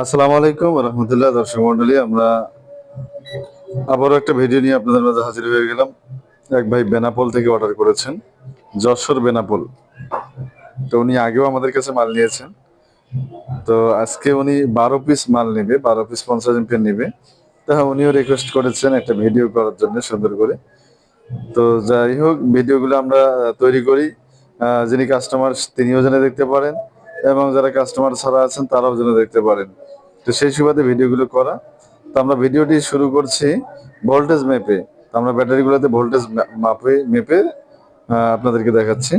আসসালামু আলাইকুম রহমতুল্লাহ। দর্শক মন্ডলী, আমরা আবারও একটা ভিডিও নিয়ে আপনাদের মাঝে হাজির হয়ে গেলাম। এক ভাই বেনাপোল থেকে অর্ডার করেছেন, যশোর বেনাপোল। তো উনি আগেও আমাদের কাছে মাল নিয়েছেন। তো আজকে উনি 12 পিস মাল নেবে, 12 পিস 50 এমপিয়ার নেবে। তা উনিও রিকোয়েস্ট করেছেন একটা ভিডিও করার জন্য সুন্দর করে। তো যাই হোক, ভিডিওগুলো আমরা তৈরি করি, যিনি কাস্টমার তিনিও যেন দেখতে পারেন এবং যারা কাস্টমার ছাড়া আছেন তারাও যেন দেখতে পারেন। তো সেই সুবাদে ভিডিওগুলো করা। তো আমরা ভিডিওটি শুরু করছি ভোল্টেজ মেপে। তো আমরা ব্যাটারিগুলোতে ভোল্টেজ মেপে আপনাদেরকে দেখাচ্ছি।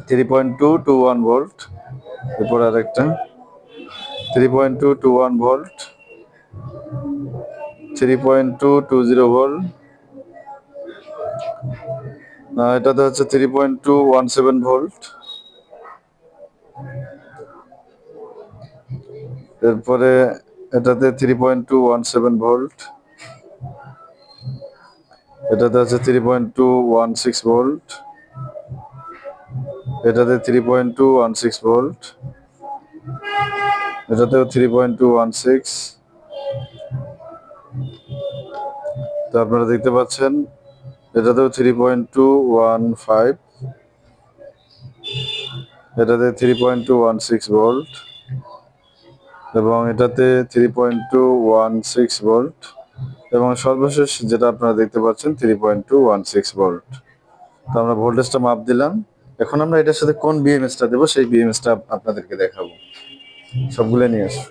3.221 ভোল্ট, এরপর আরেকটা 3.221 ভোল্ট, 3.220 ভোল্ট, এটাতে হচ্ছে 3.217 ভোল্ট। এরপরে এটাতে 3.217 ভোল্ট, এটাতে আছে 3.216 ভোল্ট, এটাতে 3.216 ভোল্ট, এটাতেও 3.216। তো আপনারা দেখতে পাচ্ছেন এটাতেও 3.215, এটাতে 3.216 ভোল্ট এবং এটাতে 3.216 ভোল্ট এবং সর্বশেষ যেটা আপনারা দেখতে পাচ্ছেন 3.216 ভোল্ট। তো আমরা ভোল্টেজটা মাপ দিলাম। এখন আমরা এটার সাথে কোন বিএমএসটা দেবো সেই বিএমএসটা আপনাদেরকে দেখাবো। সবগুলো নিয়ে আসো।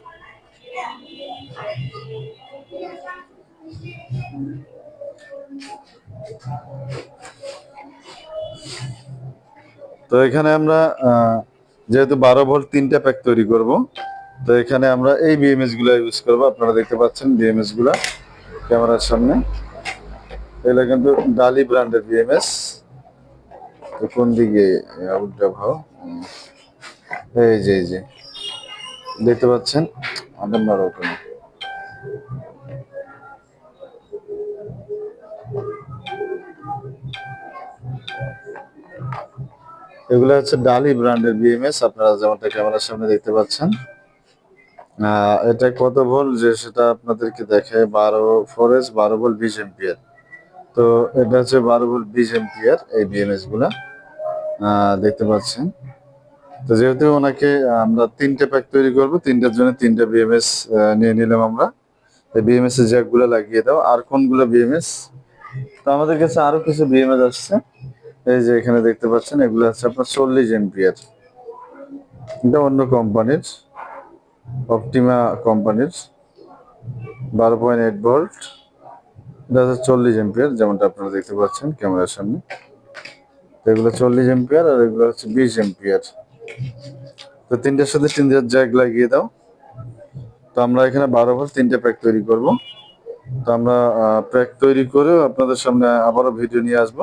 তো এখানে আমরা যেহেতু 12 ভোল্ট 3টা প্যাক তৈরি করব, তো এখানে আমরা এই বিএমএস গুলো ইউজ করবো। আপনারা দেখতে পাচ্ছেন বিএমএস গুলা ক্যামেরার সামনে। এগুলো কিন্তু ডালি ব্র্যান্ডের বিএমএস। তো কোন দিকে উল্টা ভাও, এই যে দেখতে পাচ্ছেন আপনার ওখানে। এগুলো হচ্ছে ডালি ব্র্যান্ডের বিএমএস, আপনারা যেমনটা ক্যামেরার সামনে দেখতে পাচ্ছেন। এটা কত ভোল্ট যে সেটা আপনাদেরকে দেখে, 12 ভোল্ট 20 এম্পিয়ার। তো এটা হচ্ছে 12 ভোল্ট 20 এম্পিয়ার এই বিএমএস গুলা দেখতে পাচ্ছেন। তো যেহেতু ওনাকে আমরা 3টে প্যাক তৈরি করব, 3টার জন্য 3টা বিএমএস নিয়ে নিলাম আমরা। এই বিএমএস এর জ্যাক গুলো লাগিয়ে দাও। আর কোনগুলো বিএমএস? তো আমাদের কাছে আরো কিছু বিএমএস আসছে। এই যে এখানে দেখতে পাচ্ছেন, এগুলো হচ্ছে আপনার 40 এম্পিয়ার। এটা অন্য কোম্পানির, অপটিমা কোম্পানির 12.8 ভোল্ট। এটা হচ্ছে 40 এম্পিয়ার, যেমনটা আপনারা দেখতে পাচ্ছেন ক্যামেরার সামনে। তো এগুলো 40 এম্পিয়ার আর এগুলো হচ্ছে 20 এম্পিয়ার। তো 3টার সাথে 3টার জ্যাক লাগিয়ে দাও। তো আমরা এখানে 12 ভোল্ট 3টে প্যাক তৈরি করব। তো আমরা প্যাক তৈরি করে আপনাদের সামনে আবারও ভিডিও নিয়ে আসব।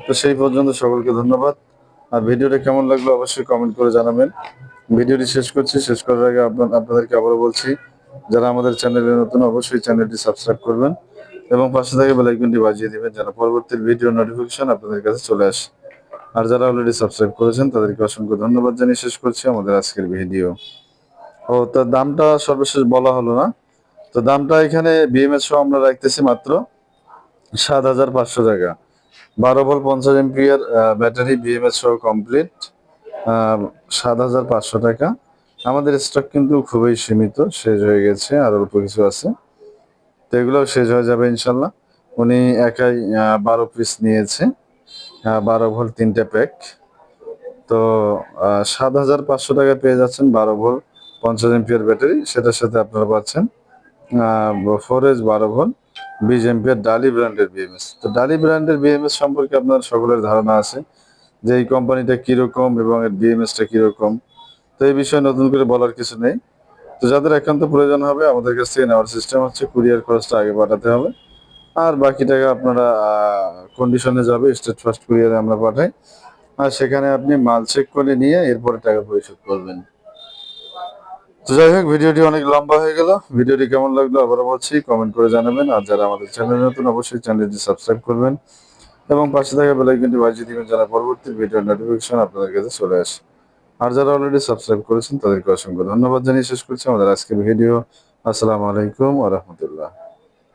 তো সেই পর্যন্ত সকলকে ধন্যবাদ। আর ভিডিওটা কেমন লাগলো অবশ্যই কমেন্ট করে জানাবেন। ভিডিওটি শেষ করছি। শেষ করার আগে আপনাদেরকে আবারও বলছি, যারা আমাদের চ্যানেলে নতুন অবশ্যই চ্যানেলটি সাবস্ক্রাইব করবেন এবং পাশে থেকে বেল আইকনটি বাজিয়ে দিবেন যেন পরবর্তী ভিডিও নোটিফিকেশন আপনাদের কাছে চলে আসে। আর যারা অলরেডি সাবস্ক্রাইব করেছেন তাদেরকে অসংখ্য ধন্যবাদ জানিয়ে শেষ করছি আমাদের আজকের ভিডিও। তার দামটা সর্বশেষ বলা হলো না। তো দামটা এখানে বিএমএস সহ আমরা রাখতেছি মাত্র 7,500 টাকা। 12 ভোল্ট 50 এম্পিয়ার ব্যাটারি বিএমএস সহ কমপ্লিট, 7,500 টাকা। আমাদের স্টক কিন্তু খুবই সীমিত, শেষ হয়ে গেছে, আর অল্প কিছু আছে। তো এগুলো শেষ হয়ে যাবে ইনশাল্লাহ। উনি একাই 12 পিস নিয়েছে, 12 ভোল্ট 3টে প্যাক। তো 7,500 টাকা পেয়ে যাচ্ছেন 12 ভোল্ট 50 এম্পিয়ার ব্যাটারি। সেটার সাথে আপনারা পাচ্ছেন 4H 12 ভোল্ট 20 এম্পিয়ার ডালি ব্র্যান্ডের বিএমএস। তো ডালি ব্র্যান্ডের বিএমএস সম্পর্কে আপনার সকলের ধারণা আছে যে এই কোম্পানিটা কিরকম এবং এর বিএমএসটা কিরকম। তো এই বিষয়ে নতুন করে বলার কিছু নেই। তো যাদের একান্ত প্রয়োজন হবে আমাদের কাছ থেকে নেওয়ার সিস্টেম হচ্ছে কুরিয়ার খরচটা আগে পাঠাতে হবে, আর বাকি টাকা আপনারা কন্ডিশনে যাবে, স্টেট ফার্স্ট কুরিয়ারে আমরা পাঠাই। আর সেখানে আপনি মাল চেক করে নিয়ে এরপরে টাকা পরিশোধ করবেন। তো যাই হোক, ভিডিওটি অনেক লম্বা হয়ে গেল। ভিডিওটি কেমন লাগলো আবারও বলছি কমেন্ট করে জানাবেন। আর যারা আমাদের চ্যানেল নতুন অবশ্যই চ্যানেলটি সাবস্ক্রাইব করবেন এবং পাশে থাকা বেল আইকনটি বাজিয়ে দিবেন যেন পরবর্তী ভিডিওর নোটিফিকেশন আপনাদের কাছে চলে আসে। আর যারা অলরেডি সাবস্ক্রাইব করেছেন তাদেরকে অসংখ্য ধন্যবাদ জানিয়ে শেষ করছি আমাদের আজকের ভিডিও। আসসালামু আলাইকুম ওয়া রাহমাতুল্লাহ।